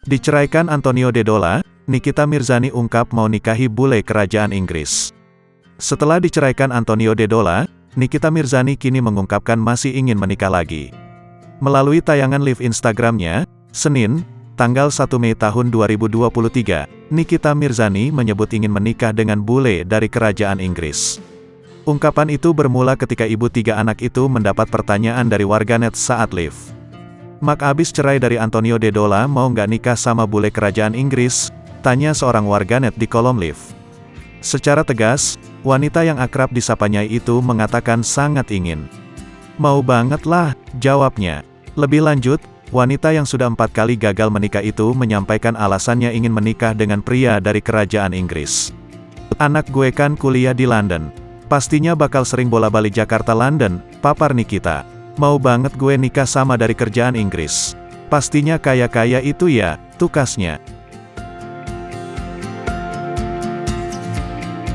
Diceraikan Antonio Dedola, Nikita Mirzani ungkap mau nikahi bule kerajaan Inggris. Setelah diceraikan Antonio Dedola, Nikita Mirzani kini mengungkapkan masih ingin menikah lagi. Melalui tayangan live Instagramnya, Senin, tanggal 1 Mei tahun 2023, Nikita Mirzani menyebut ingin menikah dengan bule dari kerajaan Inggris. Ungkapan itu bermula ketika ibu 3 anak itu mendapat pertanyaan dari warganet saat live. "Mak abis cerai dari Antonio Dedola mau nggak nikah sama bule kerajaan Inggris?" tanya seorang warganet di kolom live. Secara tegas, wanita yang akrab disapa Nyai itu mengatakan sangat ingin. "Mau banget lah," jawabnya. Lebih lanjut, wanita yang sudah 4 kali gagal menikah itu menyampaikan alasannya ingin menikah dengan pria dari kerajaan Inggris. "Anak gue kan kuliah di London. Pastinya bakal sering bola-balik Jakarta-London," papar Nikita. "Mau banget gue nikah sama dari kerajaan Inggris. Pastinya kaya-kaya itu ya," tukasnya.